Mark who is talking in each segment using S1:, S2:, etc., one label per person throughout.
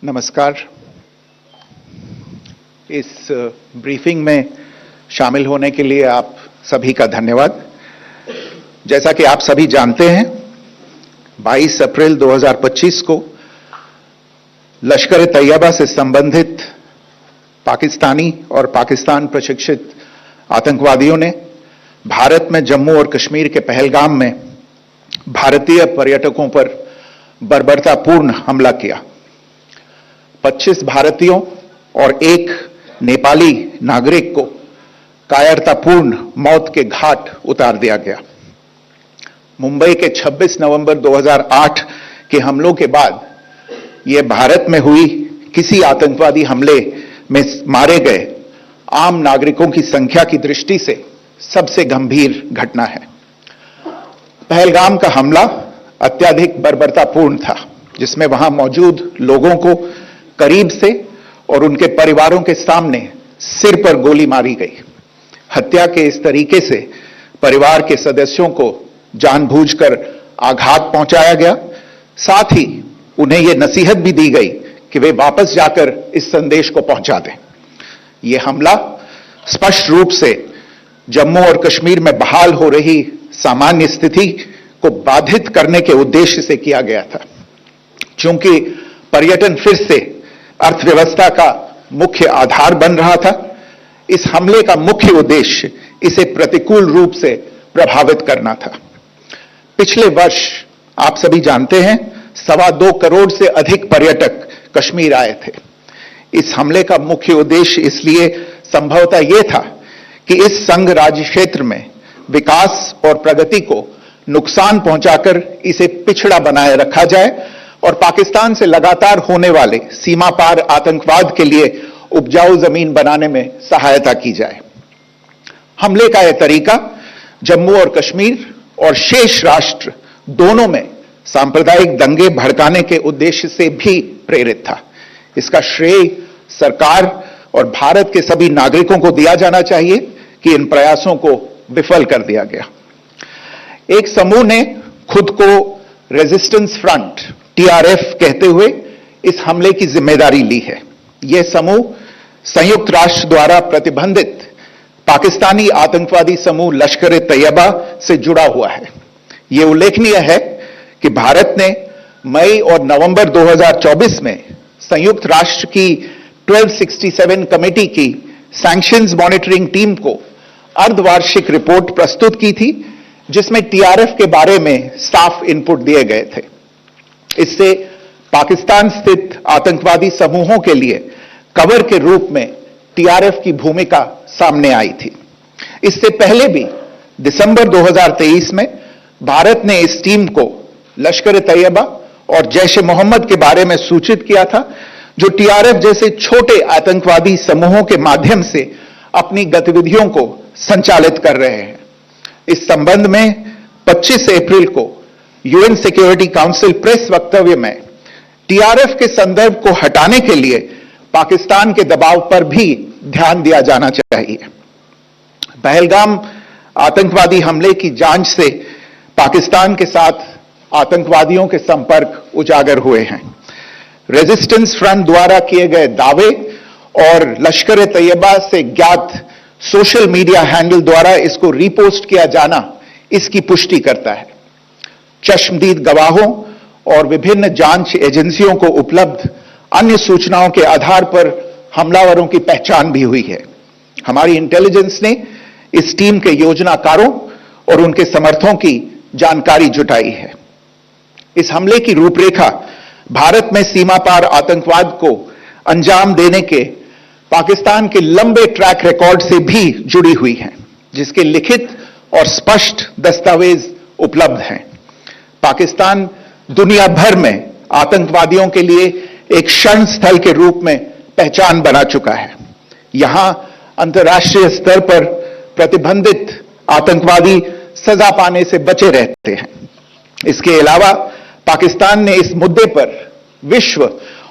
S1: नमस्कार। इस ब्रीफिंग में शामिल होने के लिए आप सभी का धन्यवाद। जैसा कि आप सभी जानते हैं, 22 अप्रैल 2025 को लश्कर-ए-तैयबा से संबंधित पाकिस्तानी और पाकिस्तान प्रशिक्षित आतंकवादियों ने भारत में जम्मू और कश्मीर के पहलगाम में भारतीय पर्यटकों पर बर्बरतापूर्ण हमला किया। 25 भारतीयों और एक नेपाली नागरिक को कायरतापूर्ण मौत के घाट उतार दिया गया। मुंबई के 26 नवंबर 2008 के हमलों के बाद यह भारत में हुई किसी आतंकवादी हमले में मारे गए आम नागरिकों की संख्या की दृष्टि से सबसे गंभीर घटना है। पहलगाम का हमला अत्यधिक बर्बरतापूर्ण था, जिसमें वहां मौजूद लोगों को करीब से और उनके परिवारों के सामने सिर पर गोली मारी गई। हत्या के इस तरीके से परिवार के सदस्यों को जानबूझकर आघात पहुंचाया गया। साथ ही उन्हें यह नसीहत भी दी गई कि वे वापस जाकर इस संदेश को पहुंचा दें। यह हमला स्पष्ट रूप से जम्मू और कश्मीर में बहाल हो रही सामान्य स्थिति को बाधित करने के उद्देश्य से किया गया था। चूंकि पर्यटन फिर से अर्थव्यवस्था का मुख्य आधार बन रहा था, इस हमले का मुख्य उद्देश्य इसे प्रतिकूल रूप से प्रभावित करना था। पिछले वर्ष आप सभी जानते हैं, 2.25 करोड़ से अधिक पर्यटक कश्मीर आए थे। इस हमले का मुख्य उद्देश्य इसलिए संभवतः यह था कि इस संघ राज्य क्षेत्र में विकास और प्रगति को नुकसान पहुंचाकर इसे पिछड़ा बनाए रखा जाए और पाकिस्तान से लगातार होने वाले सीमा पार आतंकवाद के लिए उपजाऊ जमीन बनाने में सहायता की जाए। हमले का यह तरीका जम्मू और कश्मीर और शेष राष्ट्र दोनों में सांप्रदायिक दंगे भड़काने के उद्देश्य से भी प्रेरित था। इसका श्रेय सरकार और भारत के सभी नागरिकों को दिया जाना चाहिए कि इन प्रयासों को विफल कर दिया गया। एक समूह ने खुद को रेजिस्टेंस फ्रंट TRF कहते हुए इस हमले की जिम्मेदारी ली है। यह समूह संयुक्त राष्ट्र द्वारा प्रतिबंधित पाकिस्तानी आतंकवादी समूह लश्कर-ए-तैयबा से जुड़ा हुआ है। यह उल्लेखनीय है कि भारत ने मई और नवंबर 2024 में संयुक्त राष्ट्र की 1267 कमेटी की सैंक्शंस मॉनिटरिंग टीम को अर्धवार्षिक रिपोर्ट प्रस्तुत की थी, जिसमें TRF के बारे में साफ इनपुट दिए गए थे। इससे पाकिस्तान स्थित आतंकवादी समूहों के लिए कवर के रूप में TRF की भूमिका सामने आई थी। इससे पहले भी दिसंबर 2023 में भारत ने इस टीम को लश्कर-ए-तैयबा और जैश-ए-मोहम्मद के बारे में सूचित किया था, जो TRF जैसे छोटे आतंकवादी समूहों के माध्यम से अपनी गतिविधियों को संचालित कर रहे हैं। इस संबंध में 25 अप्रैल को UN सिक्योरिटी काउंसिल प्रेस वक्तव्य में TRF के संदर्भ को हटाने के लिए पाकिस्तान के दबाव पर भी ध्यान दिया जाना चाहिए। पहलगाम आतंकवादी हमले की जांच से पाकिस्तान के साथ आतंकवादियों के संपर्क उजागर हुए हैं। रेजिस्टेंस फ्रंट द्वारा किए गए दावे और लश्कर-ए-तैयबा से ज्ञात सोशल मीडिया हैंडल द्वारा इसको रीपोस्ट किया जाना इसकी पुष्टि करता है। चश्मदीद गवाहों और विभिन्न जांच एजेंसियों को उपलब्ध अन्य सूचनाओं के आधार पर हमलावरों की पहचान भी हुई है। हमारी इंटेलिजेंस ने इस टीम के योजनाकारों और उनके समर्थकों की जानकारी जुटाई है। इस हमले की रूपरेखा भारत में सीमा पार आतंकवाद को अंजाम देने के पाकिस्तान के लंबे ट्रैक रिकॉर्ड से भी जुड़ी हुई है, जिसके लिखित और स्पष्ट दस्तावेज उपलब्ध हैं। पाकिस्तान दुनिया भर में आतंकवादियों के लिए एक शरण स्थल के रूप में पहचान बना चुका है। यहां अंतर्राष्ट्रीय स्तर पर प्रतिबंधित आतंकवादी सजा पाने से बचे रहते हैं। इसके अलावा पाकिस्तान ने इस मुद्दे पर विश्व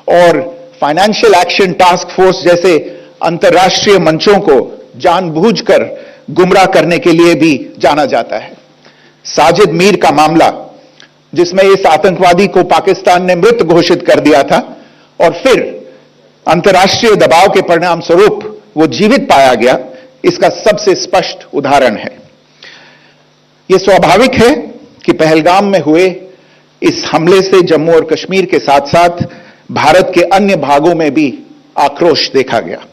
S1: और फाइनेंशियल एक्शन टास्क फोर्स जैसे अंतर्राष्ट्रीय मंचों को जानबूझकर गुमराह करने के लिए भी जाना जाता है। साजिद मीर का मामला, जिसमें इस आतंकवादी को पाकिस्तान ने मृत घोषित कर दिया था, और फिर अंतर्राष्ट्रीय दबाव के परिणाम स्वरूप वो जीवित पाया गया, इसका सबसे स्पष्ट उदाहरण है। यह स्वाभाविक है कि पहलगाम में हुए इस हमले से जम्मू और कश्मीर के साथ साथ भारत के अन्य भागों में भी आक्रोश देखा गया।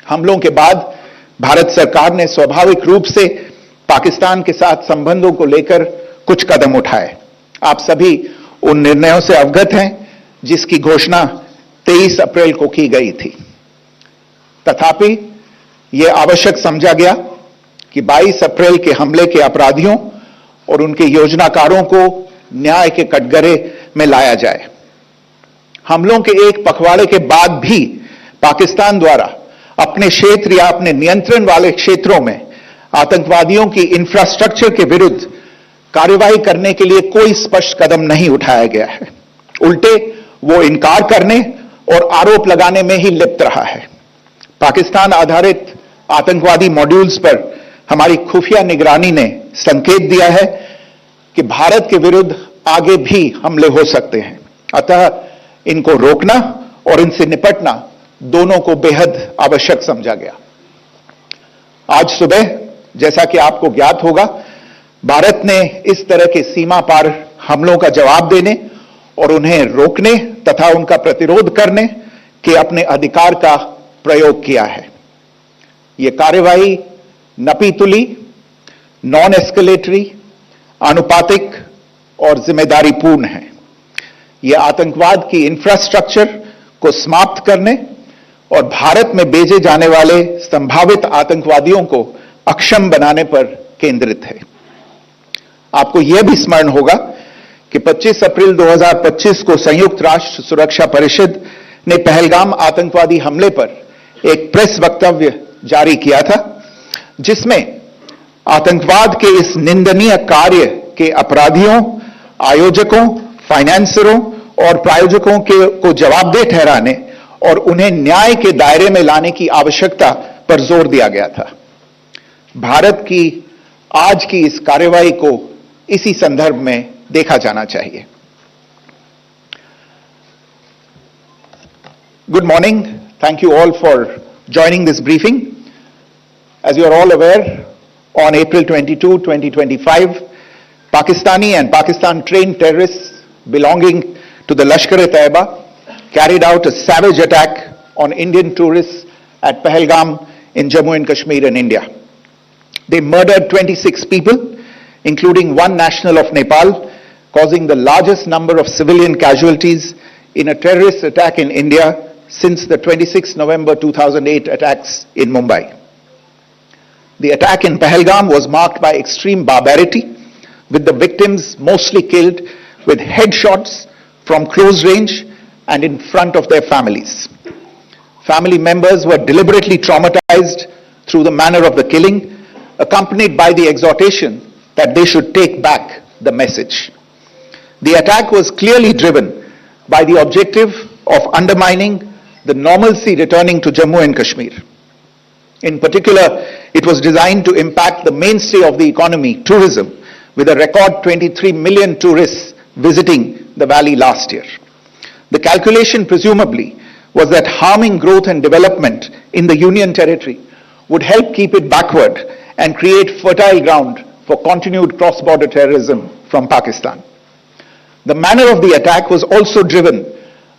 S1: हमलों के बाद भारत सरकार ने स्वाभाविक रूप से पाकिस्तान के साथ संबंधों को लेकर कुछ कदम उठाए। आप सभी उन निर्णयों से अवगत हैं जिसकी घोषणा 23 अप्रैल को की गई थी। तथापि यह आवश्यक समझा गया कि 22 अप्रैल के हमले के अपराधियों और उनके योजनाकारों को न्याय के कटघरे में लाया जाए। हमलों के एक पखवाड़े के बाद भी पाकिस्तान द्वारा अपने क्षेत्र या अपने नियंत्रण वाले क्षेत्रों में आतंकवादियों की इंफ्रास्ट्रक्चर के विरुद्ध कार्रवाई करने के लिए कोई स्पष्ट कदम नहीं उठाया गया है। उल्टे वो इनकार करने और आरोप लगाने में ही लिप्त रहा है। पाकिस्तान आधारित आतंकवादी मॉड्यूल्स पर हमारी खुफिया निगरानी ने संकेत दिया है कि भारत के विरुद्ध आगे भी हमले हो सकते हैं। अतः इनको रोकना और इनसे निपटना दोनों को बेहद आवश्यक समझा गया। आज सुबह, जैसा कि आपको ज्ञात होगा, भारत ने इस तरह के सीमा पार हमलों का जवाब देने और उन्हें रोकने तथा उनका प्रतिरोध करने के अपने अधिकार का प्रयोग किया है। यह कार्रवाई नपीतुली, नॉन एस्केलेटरी, आनुपातिक और जिम्मेदारीपूर्ण है। यह आतंकवाद की इंफ्रास्ट्रक्चर को समाप्त करने और भारत में भेजे जाने वाले संभावित आतंकवादियों को अक्षम बनाने पर केंद्रित है। आपको यह भी स्मरण होगा कि 25 अप्रैल 2025 को संयुक्त राष्ट्र सुरक्षा परिषद ने पहलगाम आतंकवादी हमले पर एक प्रेस वक्तव्य जारी किया था, जिसमें आतंकवाद के इस निंदनीय कार्य के अपराधियों, आयोजकों, फाइनेंसरों और प्रायोजकों को जवाबदेह ठहराने और उन्हें न्याय के दायरे में लाने की आवश्यकता पर जोर दिया गया था। भारत की आज की इस कार्रवाई को इसी संदर्भ में देखा जाना चाहिए। Good morning. Thank you all for joining this briefing. As you are all aware, on April 22, 2025, Pakistani and Pakistan-trained terrorists belonging to the Lashkar-e-Taiba carried out a savage attack on Indian tourists at Pahalgam in Jammu and Kashmir in India. They murdered 26 people, including one national of Nepal, causing the largest number of civilian casualties in a terrorist attack in India since the 26 November 2008 attacks in Mumbai. The attack in Pahalgam was marked by extreme barbarity, with the victims mostly killed with headshots from close range and in front of their families. Family members were deliberately traumatized through the manner of the killing, accompanied by the exhortation that they should take back the message. The attack was clearly driven by the objective of undermining the normalcy returning to Jammu and Kashmir. In particular, it was designed to impact the mainstay of the economy, tourism, with a record 23 million tourists visiting the valley last year. The calculation presumably was that harming growth and development in the Union Territory would help keep it backward and create fertile ground for continued cross-border terrorism from Pakistan. The manner of the attack was also driven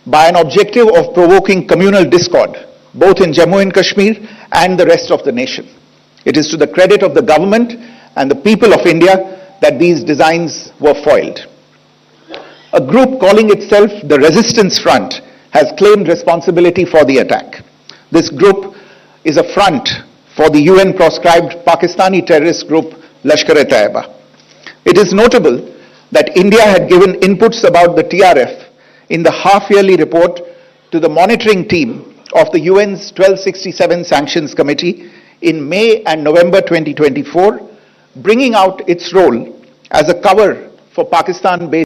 S1: by an objective of provoking communal discord, both in Jammu and Kashmir and the rest of the nation. It is to the credit of the government and the people of India that these designs were foiled. A group calling itself the Resistance Front has claimed responsibility for the attack. This group is a front for the UN-proscribed Pakistani terrorist group Lashkar-e-Taiba. It is notable that India had given inputs about the TRF in the half-yearly report to the monitoring team of the UN's 1267 Sanctions Committee in May and November 2024, bringing out its role as a cover for Pakistan-based